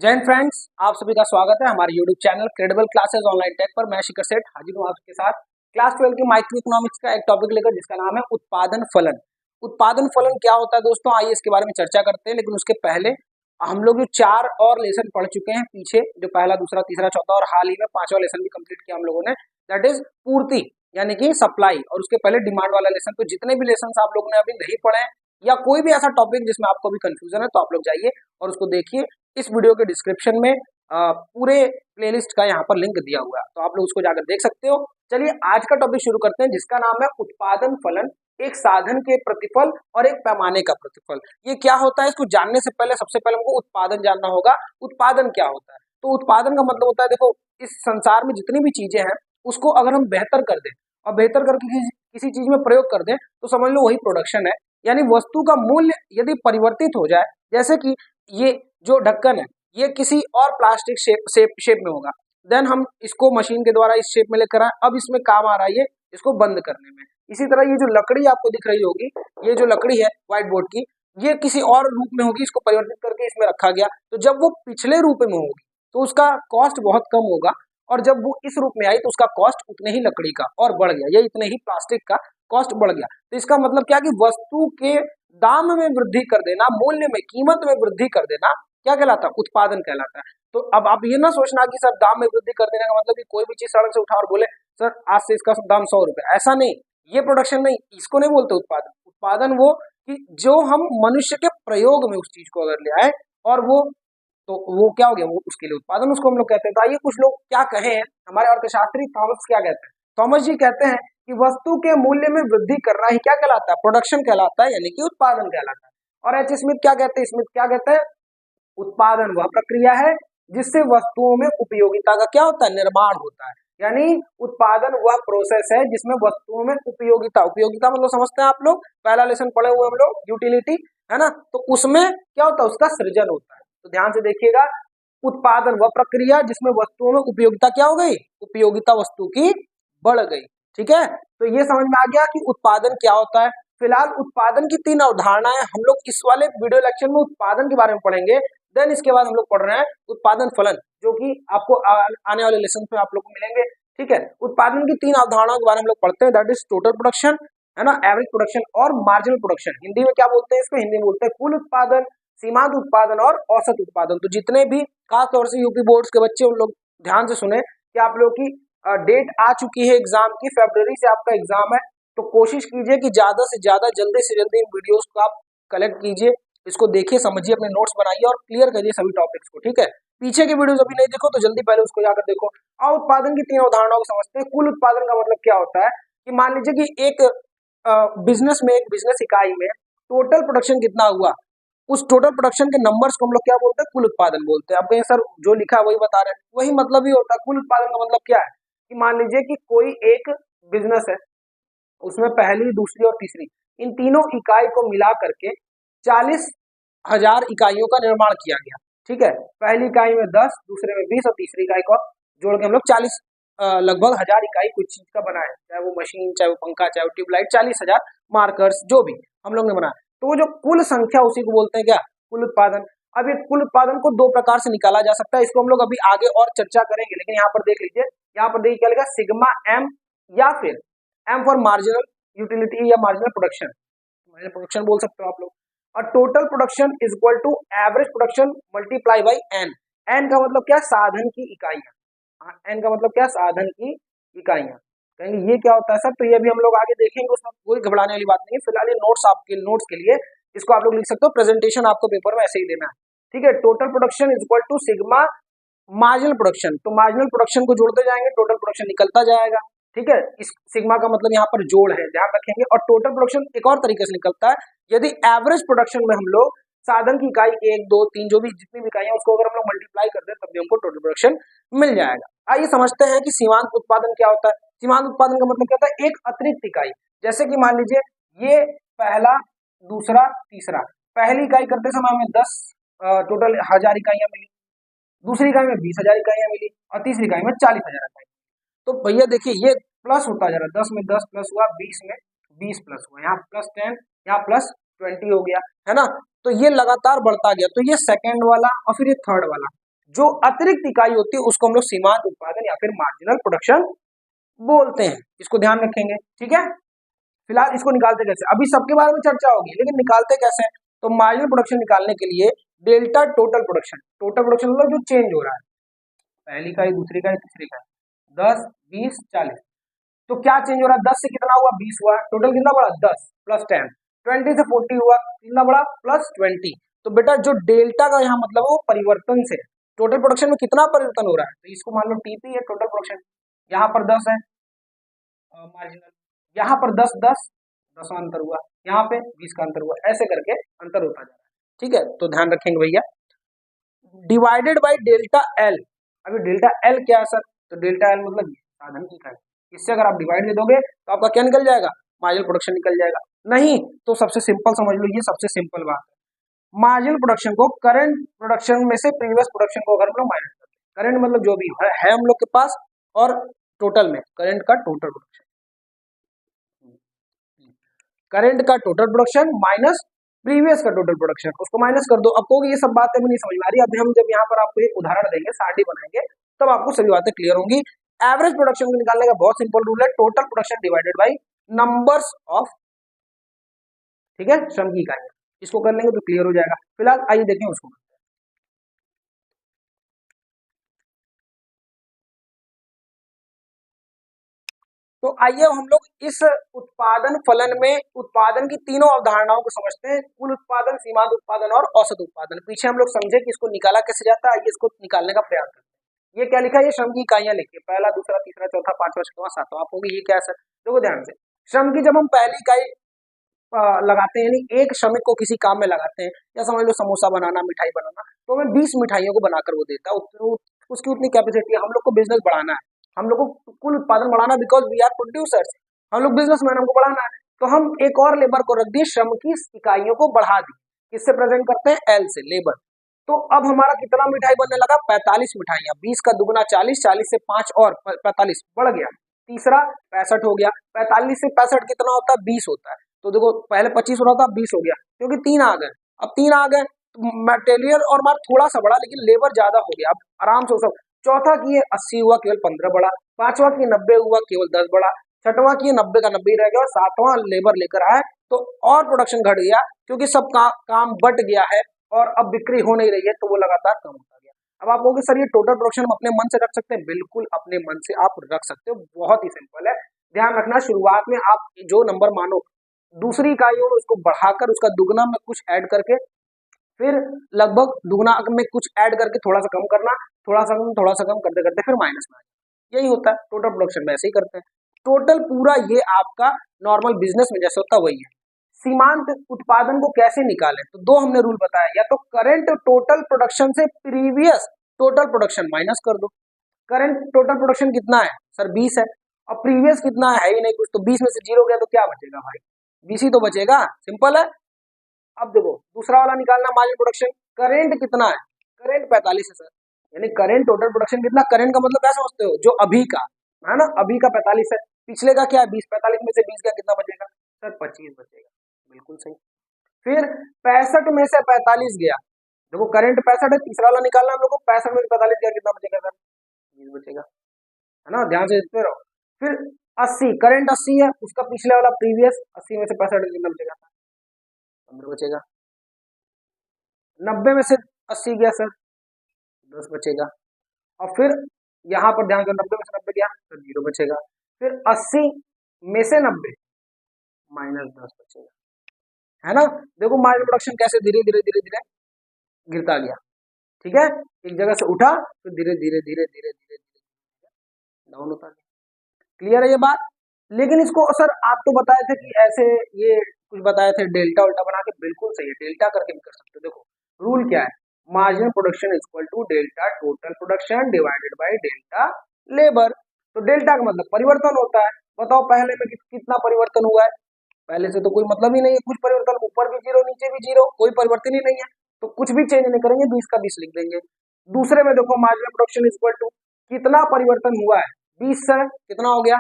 जय हिंद फ्रेंड्स, आप सभी का स्वागत है हमारे YouTube channel credible classes online tech पर। मैं शिखर सेठ हाजिर हूँ आपके साथ क्लास 12 की माइक्रो इकोनॉमिक्स का एक टॉपिक लेकर, जिसका नाम है उत्पादन फलन। उत्पादन फलन क्या होता है दोस्तों, आइए इसके बारे में चर्चा करते हैं। लेकिन उसके पहले हम लोग जो 4 और लेसन पढ़ चुके हैं पीछे, जो पहला, दूसरा, तीसरा, चौथा और हाल ही में 5वां लेसन भी कंप्लीट किया हम लोगों ने, दैट इज पूर्ति यानी कि सप्लाई। और उसके पहले डिमांड वाला लेसन। तो जितने भी लेसन आप लोगों ने अभी नहीं पढ़े या कोई भी ऐसा टॉपिक जिसमें आपको भी कंफ्यूजन है, तो आप लोग जाइए और उसको देखिए। इस वीडियो के डिस्क्रिप्शन में पूरे प्लेलिस्ट का यहाँ पर लिंक दिया हुआ है, तो आप लोग उसको जाकर देख सकते हो। चलिए आज का टॉपिक शुरू करते हैं, जिसका नाम है उत्पादन फलन। एक साधन के प्रतिफल और एक पैमाने का प्रतिफल। ये क्या होता है, इसको जानने से पहले सबसे पहले हमको उत्पादन जानना होगा। उत्पादन क्या होता है? तो उत्पादन का मतलब होता है, देखो, इस संसार में जितनी भी चीजें हैं उसको अगर हम बेहतर कर दें और बेहतर करके किसी चीज में प्रयोग कर दें, तो समझ लो वही प्रोडक्शन है। यानी वस्तु का मूल्य यदि परिवर्तित हो जाए, जैसे कि ये जो ढक्कन है ये किसी और प्लास्टिक शेप में होगा, देन हम इसको मशीन के द्वारा इस शेप में लेकर आए, अब इसमें काम आ रहा है ये इसको बंद करने में। इसी तरह ये जो लकड़ी आपको दिख रही होगी, ये जो लकड़ी है व्हाइट बोर्ड की, ये किसी और रूप में होगी, इसको परिवर्तित करके इसमें रखा गया। तो जब वो पिछले रूप में होगी तो उसका कॉस्ट बहुत कम होगा, और जब वो इस रूप में आई तो उसका कॉस्ट उतने ही लकड़ी का और बढ़ गया, या इतने ही प्लास्टिक का कॉस्ट बढ़ गया। तो इसका मतलब क्या कि वस्तु के दाम में वृद्धि कर देना, मूल्य में, कीमत में वृद्धि कर देना, क्या कहलाता है? उत्पादन कहलाता है। तो अब आप ये ना सोचना कि सर दाम में वृद्धि कर देने का मतलब कि कोई भी चीज सड़क से उठा और बोले सर आज से इसका दाम 100 रुपए, ऐसा नहीं। ये प्रोडक्शन नहीं, इसको नहीं बोलते उत्पादन। उत्पादन वो कि जो हम मनुष्य के प्रयोग में उस चीज को अगर ले आए और वो क्या हो गया, वो उसके लिए उत्पादन, उसको हम लोग कहते हैं। तो आइए कुछ लोग क्या कहे हैं, हमारे अर्थशास्त्री थॉमस क्या कहते हैं। थॉमस जी कहते हैं कि वस्तु के मूल्य में वृद्धि करना ही क्या कहलाता है? प्रोडक्शन कहलाता है, यानी कि उत्पादन कहलाता है। और एच स्मिथ क्या कहते हैं? स्मिथ क्या कहते हैं? उत्पादन वह प्रक्रिया है जिससे वस्तुओं में उपयोगिता का क्या होता है? निर्माण होता है। यानी उत्पादन वह प्रोसेस है जिसमें वस्तुओं में उपयोगिता, उपयोगिता मतलब समझते हैं आप लोग, पहला लेसन पढ़े हुए हम लोग, यूटिलिटी, है ना। तो उसमें क्या होता है? उसका सृजन होता है। तो ध्यान से देखिएगा, उत्पादन वह प्रक्रिया जिसमें वस्तुओं में उपयोगिता क्या हो गई? उपयोगिता वस्तु की बढ़ गई। ठीक है, तो ये समझ में आ गया कि उत्पादन क्या होता है। फिलहाल उत्पादन की 3 अवधारणाएं हम लोग इस वाले वीडियो लेक्चर में उत्पादन के बारे में पढ़ेंगे। देन इसके बाद हम लोग पढ़ रहे हैं उत्पादन फलन, जो कि आपको आने वाले लेसन में आप लोग को मिलेंगे। ठीक है, उत्पादन की 3 अवधारणाओं के बारे में हम लोग पढ़ते हैं, दैट इज टोटल प्रोडक्शन, है ना, एवरेज प्रोडक्शन और मार्जिनल प्रोडक्शन। हिंदी में क्या बोलते हैं इसको? हिंदी में बोलते हैं कुल उत्पादन, सीमांत उत्पादन और औसत उत्पादन। तो जितने भी खासतौर से यूपी बोर्ड्स के बच्चे, उन लोग ध्यान से सुने कि आप लोग की डेट आ चुकी है एग्जाम की, फरवरी से आपका एग्जाम है। तो कोशिश कीजिए कि ज्यादा से ज्यादा, जल्दी से जल्दी इन वीडियोस को आप कलेक्ट कीजिए, इसको देखिए, समझिए, अपने नोट्स बनाइए और क्लियर करिए सभी टॉपिक्स को। ठीक है, पीछे की वीडियोस अभी नहीं देखो तो जल्दी पहले उसको जाकर देखो। और उत्पादन की 3 अवधारणाओं को समझते हैं। कुल उत्पादन का मतलब क्या होता है कि मान लीजिए कि एक बिजनेस में, एक बिजनेस इकाई में टोटल प्रोडक्शन कितना हुआ, उस टोटल प्रोडक्शन के नंबर्स को हम लोग क्या बोलते हैं? कुल उत्पादन बोलते हैं। अब कहीं सर जो लिखा है वही बता रहे हैं, वही मतलब ही होता है। कुल उत्पादन का मतलब क्या है कि मान लीजिए कि कोई एक बिजनेस है, उसमें पहली, दूसरी और तीसरी, इन तीनों इकाई को मिला करके 40,000 इकाइयों का निर्माण किया गया। ठीक है, पहली इकाई में 10, दूसरे में 20 और तीसरी इकाई को जोड़ के हम लोग 40, लगभग 1000 इकाई कुछ चीज का बनाए, चाहे वो मशीन, चाहे वो पंखा, चाहे वो ट्यूबलाइट, 40,000 मार्कर्स जो भी हम लोग ने बनाया। तो वो जो कुल संख्या, उसी को बोलते हैं क्या? कुल उत्पादन। अब ये कुल उत्पादन को 2 प्रकार से निकाला जा सकता है, इसको हम लोग अभी आगे और चर्चा करेंगे। लेकिन यहाँ पर देख लीजिए, यहाँ पर देखिए क्या लिखा, सिग्मा एम, या फिर एम फॉर मार्जिनल यूटिलिटी या मार्जिनल प्रोडक्शन, मार्जिनल प्रोडक्शन बोल सकते हो आप लोग। और total production is equal to average production multiply by N. N का मतलब क्या? साधन की इकाइयां। एन का मतलब क्या? साधन की इकाइयां। कहेंगे ये क्या होता है सर? तो ये भी हम लोग आगे देखेंगे, उसमें कोई घबराने वाली बात नहीं है। फिलहाल ये नोट्स के लिए इसको आप लोग लिख सकते हो, प्रेजेंटेशन आपको पेपर में ऐसे ही देना है। ठीक है, total production is equal to sigma marginal production. तो मार्जिनल प्रोडक्शन को जोड़ते जाएंगे, टोटल प्रोडक्शन निकलता जाएगा। ठीक है, इस सिग्मा का मतलब यहाँ पर जोड़ है, ध्यान रखेंगे। और टोटल प्रोडक्शन एक और तरीके से निकलता है, यदि एवरेज प्रोडक्शन में हम लोग साधन की इकाई 1, 2, 3 जो भी जितनी भी इकाइयां, उसको अगर हम लोग मल्टीप्लाई कर दें तब भी हमको टोटल प्रोडक्शन मिल जाएगा। आइए समझते हैं कि सीमांत उत्पादन क्या होता है। सीमांत उत्पादन का मतलब क्या होता है? एक अतिरिक्त इकाई। जैसे कि मान लीजिए ये पहला, दूसरा, तीसरा, पहली इकाई करते समय हमें 10 टोटल 1000 इकाइयां मिली, दूसरी इकाई में 20,000 इकाइयां मिली और तीसरी इकाई में 40,000 इकाई। तो भैया देखिए ये प्लस होता जा रहा है, 10 में 10 प्लस हुआ, 20 में 20 प्लस हुआ, यहाँ प्लस 10, यहाँ प्लस 20 हो गया, है ना। तो ये लगातार बढ़ता गया। तो ये सेकंड वाला और फिर ये थर्ड वाला, जो अतिरिक्त इकाई होती है उसको हम लोग सीमांत उत्पादन या फिर मार्जिनल प्रोडक्शन बोलते हैं। इसको ध्यान रखेंगे, ठीक है। फिलहाल इसको निकालते कैसे, अभी सबके बारे में चर्चा होगी, लेकिन निकालते कैसे हैं? तो मार्जिनल प्रोडक्शन निकालने के लिए delta total production, total production मतलब जो चेंज हो रहा है, पहली इकाई, दूसरी इकाई, तीसरी इकाई, 10, 20, 40, तो क्या चेंज हो रहा है? 10 से कितना हुआ? 20 हुआ, टोटल कितना बढ़ा? 10 प्लस 10, 20 से 40 हुआ, कितना बढ़ा? प्लस 20। तो बेटा जो डेल्टा का यहाँ मतलब वो परिवर्तन से टोटल प्रोडक्शन में कितना परिवर्तन हो रहा है, तो इसको मान लो टीपी है टोटल प्रोडक्शन। यहाँ पर 10 है मार्जिनल, यहाँ पर 10 10 10 का अंतर हुआ, यहाँ पे 20 का अंतर हुआ, ऐसे करके अंतर होता जा रहा है, ठीक है। तो ध्यान रखेंगे भैया, डिवाइडेड बाय डेल्टा एल। अभी डेल्टा एल क्या है सर? तो डेल्टा एल मतलब साधन की इकाई, इससे अगर आप डिवाइड दे दोगे तो आपका क्या निकल जाएगा? मार्जिनल प्रोडक्शन निकल जाएगा। नहीं तो सबसे सिंपल समझ लो, ये सबसे सिंपल बात है। मार्जिनल प्रोडक्शन को करंट प्रोडक्शन में से प्रीवियस प्रोडक्शन को अगर हम लोग माइनस करते हैं, करंट मतलब जो भी है हम लोग के पास, और टोटल में करंट का टोटल प्रोडक्शन, करंट का टोटल प्रोडक्शन माइनस प्रीवियस का टोटल प्रोडक्शन, उसको माइनस कर दो। अब कहोगे ये सब बातें भी नहीं समझ में आ रही, अभी हम जब यहाँ पर आपको एक उदाहरण देंगे, सारणी बनाएंगे, तब आपको सभी बातें क्लियर होंगी। एवरेज प्रोडक्शन को निकालने का बहुत सिंपल रूल है, total production divided by numbers of, ठीक है, श्रम की इकाइयां। इसको कर लेंगे तो क्लियर हो जाएगा। फिलहाल आइए देखें उसको। तो आइए हम लोग इस उत्पादन फलन में उत्पादन की तीनों अवधारणाओं को समझते हैं, कुल उत्पादन, सीमांत उत्पादन और औसत उत्पादन। पीछे हम लोग समझे कि इसको निकाला कैसे जाता है, आइए इसको निकालने का प्रयास करते हैं। ये क्या लिखा है? ये श्रम की इकाइयां लिखिए, पहला, दूसरा, तीसरा, चौथा, पांचवा, छठवां, सातवां। आप होंगे ये क्या है सर? देखो ध्यान से, श्रम की जब हम पहली इकाई लगाते हैं, यानी एक श्रमिक को किसी काम में लगाते हैं, या समझ लो समोसा बनाना, मिठाई बनाना, तो हमें 20 मिठाइयों को बनाकर वो देता है, उसकी उतनी कैपेसिटी है। हम लोग को बिजनेस बढ़ाना है, हम लोग को कुल उत्पादन बढ़ाना, बिकॉज वी आर प्रोड्यूसर्स, हम लोग बिजनेसमैन, हमको बढ़ाना है। तो हम एक और लेबर को रख दिए, श्रम की इकाइयों को बढ़ा दी, किससे प्रेजेंट करते हैं? एल से, लेबर। तो अब हमारा कितना मिठाई बनने लगा? 45 मिठाइयां, 20 का दुगुना 40, 40 से 5 और 45 बढ़ गया, तीसरा 65 हो गया, 45 से 65 कितना होता है? 20 होता है। तो देखो पहले 25 हो रहा था, 20 हो गया, क्योंकि 3 आ गए। अब 3 आ गए तो मटेरियल और माल थोड़ा सा बढ़ा, लेकिन लेबर ज्यादा हो गया, अब आराम से सब। चौथा की 80 हुआ, केवल 15 बढ़ा। पांचवा की 90 हुआ, केवल 10 बढ़ा। छठवां की 90 का 90 रह गया, और सातवां लेबर लेकर आए तो और प्रोडक्शन घट गया, क्योंकि सब काम बट गया है और अब बिक्री हो नहीं रही है, तो वो लगातार कम होता गया। अब आप कहोगे सर ये टोटल प्रोडक्शन हम अपने मन से रख सकते हैं? बिल्कुल अपने मन से आप रख सकते हो, बहुत ही सिंपल है। ध्यान रखना, शुरुआत में आप जो नंबर मानो दूसरी इकाइयों में, उसको बढ़ाकर उसका दुगना में कुछ ऐड करके, फिर लगभग दुगना में कुछ ऐड करके थोड़ा सा कम करना, थोड़ा सा कम करते करते फिर माइनस में आ जाना। यही होता है टोटल प्रोडक्शन में, ऐसे ही करते हैं। टोटल पूरा ये आपका नॉर्मल बिजनेस में जैसे होता है वही है। सीमांत उत्पादन को कैसे निकालें? तो दो हमने रूल बताया, या तो करंट टोटल प्रोडक्शन से प्रीवियस टोटल प्रोडक्शन माइनस कर दो। करंट टोटल प्रोडक्शन कितना है सर? 20 है, और प्रीवियस कितना है ही नहीं कुछ, तो 20 में से 0 गया तो क्या बचेगा भाई? 20 ही तो बचेगा, सिंपल है। अब देखो दूसरा वाला निकालना, मार्जिन प्रोडक्शन। करेंट कितना है? करेंट 45 है सर, यानी करेंट टोटल प्रोडक्शन कितना? करेंट का मतलब क्या समझते हो? जो अभी का है ना, अभी का 45 है, पिछले का क्या है? 20। 45 में से 20 गया, कितना बचेगा सर? 25 बचेगा, बिल्कुल सही। फिर 65 में से 45 गया, देखो करंट 65 है, तीसरा वाला निकालना हम लोग को, 65 में से 45 गया, कितना बचेगा सर? 20 बचेगा, है ना, ध्यान से देखते रहो। फिर 80, करंट 80 है, उसका पिछले वाला प्रीवियस 80 में से 65 कितना बचेगा? 15 बचेगा। 90 में से 80 गया सर, 10 बचेगा। और फिर यहाँ पर ध्यान कर, 90 में से 90 गया तो 0 बचेगा। फिर 80 में से 90 माइनस 10 बचेगा, है ना। देखो मार्जिन प्रोडक्शन कैसे धीरे धीरे धीरे धीरे गिरता गया, ठीक है, एक जगह से उठा तो धीरे धीरे धीरे धीरे धीरे डाउन होता गया। क्लियर है ये बात? लेकिन इसको सर आप तो बताए थे कि ऐसे ये कुछ बताए थे डेल्टा उल्टा बना के, बिल्कुल सही है, डेल्टा करके भी कर सकते हो। देखो रूल क्या है, marginal production equal to delta total production divided by delta labour. तो डेल्टा का मतलब परिवर्तन होता है। बताओ पहले में कितना परिवर्तन हुआ है? पहले से तो कोई मतलब ही नहीं है, कुछ परिवर्तन, ऊपर भी 0 नीचे भी 0, कोई परिवर्तन ही नहीं है, तो कुछ भी चेंज नहीं करेंगे, 20 का 20 लिख देंगे। दूसरे में देखो मार्जिनल प्रोडक्शन इक्वल टू कितना परिवर्तन हुआ है? 20 से कितना हो गया?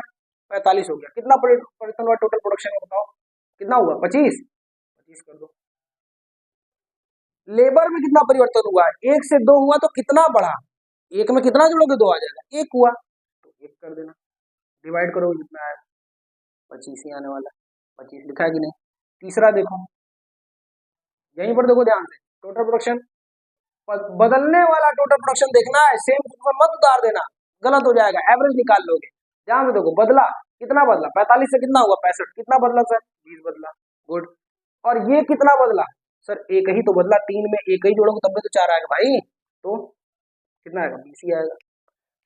45 हो गया। कितना परिवर्तन हुआ टोटल प्रोडक्शन में? बताओ कितना हुआ? 25 25 कर दो। लेबर में कितना परिवर्तन हुआ, 1 से 2 हुआ तो कितना बढ़ा, 1 में कितना जोड़ोगे 2 आ जाएगा, 1 हुआ तो 1 कर देना, डिवाइड करो कितना आएगा 25 ही आने वाला, 25 लिखा है कि नहीं। तीसरा देखो, यहीं पर देखो ध्यान से, टोटल प्रोडक्शन, बदलने वाला टोटल प्रोडक्शन देखना है, सेम मत उतार देना, गलत हो जाएगा, एवरेज निकाल लोगे। ध्यान से देखो, बदला कितना बदला, 45 से कितना हुआ 65, कितना बदला सर 20 बदला, गुड। और ये कितना बदला सर, एक ही तो बदला, 3 में एक ही जोड़ोगे तब भी तो 4 आएगा भाई, तो कितना आएगा 20 ही आएगा।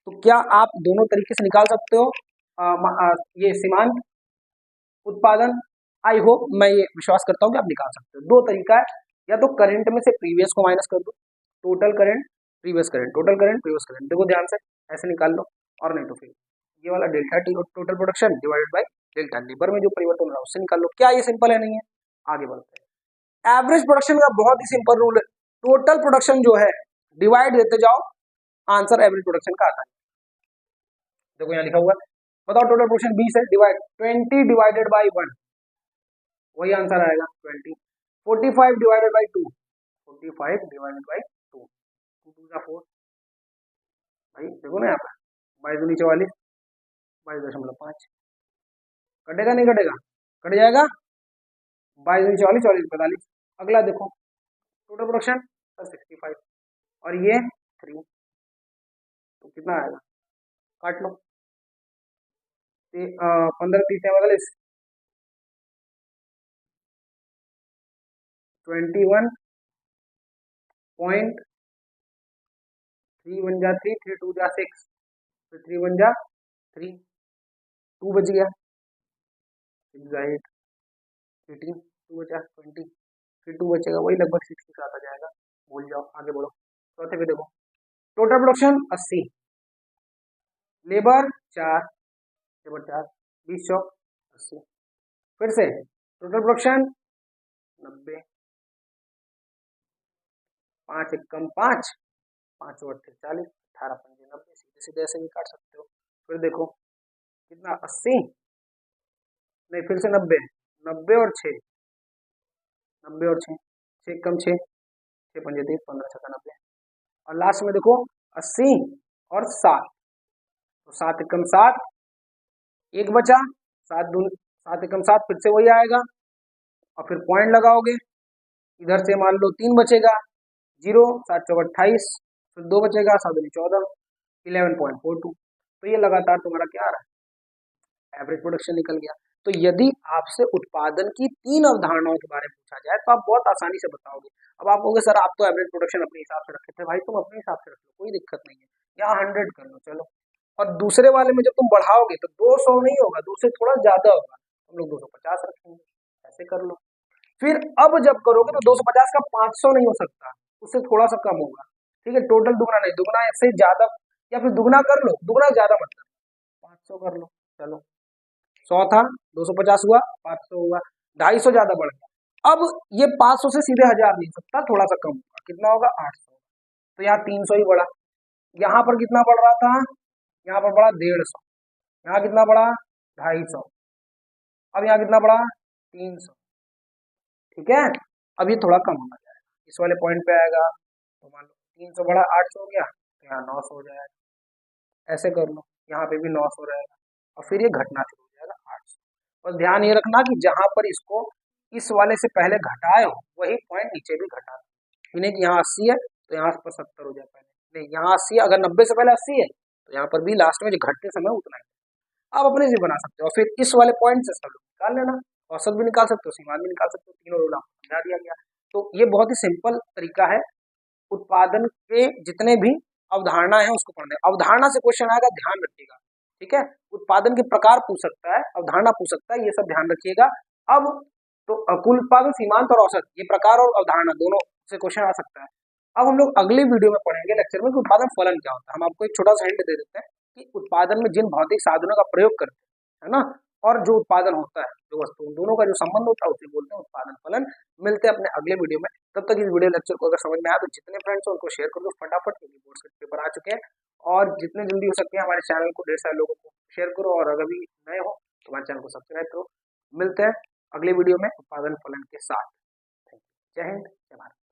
तो क्या आप दोनों तरीके से निकाल सकते हो ये सीमांत उत्पादन, आई होप, मैं ये विश्वास करता हूँ कि आप निकाल सकते हो। दो तरीका है, या तो करंट में से प्रीवियस को माइनस कर दो, total current previous current, total current previous current, देखो ध्यान से ऐसे निकाल लो, और नहीं तो फिर ये वाला delta T total production divided by delta labour में जो परिवर्तन हो रहा है उससे निकाल लो। क्या ये सिंपल है, नहीं है? आगे बढ़ते हैं। एवरेज प्रोडक्शन का बहुत ही सिंपल रूल है, टोटल प्रोडक्शन जो है डिवाइड देते जाओ, आंसर एवरेज प्रोडक्शन का आता है। देखो यहाँ लिखा हुआ है, बताओ टोटल प्रोडक्शन 20 है, डिवाइड 20 डिवाइडेड बाई 1, वही आंसर आएगा 20। 45 डिवाइडेड बाई 2, 45 डिवाइडेड बाई 2, 2 का 4, भाई देखो ना यहाँ पर 22 44, 22.5, कटेगा नहीं कटेगा, कट जाएगा, 22 44 44 45। अगला देखो टोटल प्रोडक्शन 65 और ये 3, तो कितना आएगा, काट लो, 15 30 45, 21.3 1 जा 3, 3 2 जा 6, फिर 3 1 जा 3, 2 बच गया, 6 जा 8, 18, 2 बचा 20, फिर 2 बचेगा, वही लगभग 6 के साथ आ जाएगा, भूल जाओ, आगे बढ़ो। चौथे पे देखो, टोटल प्रोडक्शन 80, लेबर 4, लेबर 4, 20 चौक 80, फिर से टोटल प्रोडक्शन 90, 5 एक कम 5, 5 और 40, 18 पंजे 90, सीधे सीधे ऐसे भी काट सकते हो। फिर देखो कितना 80, नहीं फिर से 90, 90 और 6, 90 और 6, 6 कम 6, 6 पंजे 30, 15 छक्का 90, और लास्ट में देखो 80 और 7, तो 7 एकम 7, एक बचा, 7 एकम 7, फिर से वही आएगा, और फिर पॉइंट लगाओगे, इधर से मान लो 3 बचेगा, 0 7 चौक 28, फिर 2 बचेगा, 7 दूनी 14, 11.42, तो ये लगातार तुम्हारा क्या आ रहा है, एवरेज प्रोडक्शन निकल गया। तो यदि आपसे उत्पादन की 3 अवधारणाओं के बारे में पूछा जाए तो आप बहुत आसानी से बताओगे। अब आप कहोगे सर आप तो एवरेज प्रोडक्शन अपने हिसाब से रखे थे, भाई तुम अपने हिसाब से रख लो, कोई दिक्कत नहीं है, यहाँ 100 कर लो चलो, और दूसरे वाले में जब तुम बढ़ाओगे तो 200 नहीं होगा, 200 थोड़ा ज्यादा होगा, हम लोग 250 रखेंगे, ऐसे कर लो। फिर अब जब करोगे तो 250 का 500 नहीं हो सकता, उससे थोड़ा सा कम होगा, ठीक है, टोटल दुगना नहीं, दुगना से ज्यादा, या फिर दुगना कर लो, दुगना ज्यादा मतलब 500 कर लो, चलो 100 था, 250 हुआ, 500 हुआ, 250 ज्यादा बढ़ गया। अब ये 500 से सीधे 1000 नहीं सकता, थोड़ा सा कम होगा, कितना होगा 800, तो यहाँ 300 ही बढ़ा, यहाँ पर कितना बढ़ रहा था, यहाँ पर बढ़ा 150, यहाँ कितना बढ़ा 250, अब यहाँ कितना बढ़ा 300, ठीक है। अब ये थोड़ा कम होना जाएगा, इस वाले पॉइंट पे आएगा, तो मान लो 300 बढ़ा 800 हो गया, तो यहाँ 900 हो जाएगा, ऐसे कर लो, यहाँ पे भी 900 रहेगा, और फिर ये घटना शुरू हो जाएगा 800। और ध्यान ये रखना कि जहां पर इसको इस वाले से पहले घटाए हो वही पॉइंट नीचे भी घटा दो, यानी कि यहाँ 80 है तो यहाँ पर 70 हो जाए पहले, नहीं यहाँ 80 है, अगर 90 से पहले 80 है तो यहाँ पर भी लास्ट में जो घटते समय उतना ही आप अपने से बना सकते हो। फिर इस वाले पॉइंट से सब लोग निकाल लेना, औसत भी निकाल सकते हो, सीमांत भी निकाल सकते हो, तीनों रूल आपको समझा दिया गया। तो ये बहुत ही सिंपल तरीका है उत्पादन के जितने भी अवधारणा है उसको पढ़ने, अवधारणा से क्वेश्चन आएगा, ध्यान रखिएगा, ठीक है। उत्पादन के प्रकार पूछ सकता है, अवधारणा पूछ सकता है, ये सब ध्यान रखिएगा। अब तो कुल उत्पादन, सीमांत और औसत, ये प्रकार और अवधारणा दोनों से क्वेश्चन आ सकता है। अब हम लोग अगली वीडियो में पढ़ेंगे लेक्चर में कि उत्पादन फलन क्या होता है। हम आपको एक छोटा सा हिंट दे देते हैं कि उत्पादन में जिन भौतिक साधनों का प्रयोग करते हैं, है ना, और जो उत्पादन होता है, जो वस्तु, दोनों का जो संबंध होता है उसे बोलते हैं उत्पादन फलन। मिलते हैं अपने अगले वीडियो में, तब तक इस वीडियो लेक्चर को अगर समझ में आया तो जितने फ्रेंड्स हैं उनको शेयर कर दो फटाफट, क्योंकि बोर्ड के पेपर आ चुके हैं, और जितने जल्दी हो सकते हैं हमारे चैनल को ढेर सारे लोगों को शेयर करो, और अगर भी नए हो तो हमारे चैनल को सब्सक्राइब करो। मिलते हैं अगले वीडियो में उत्पादन फलन के साथ। जय हिंद, जय भारत।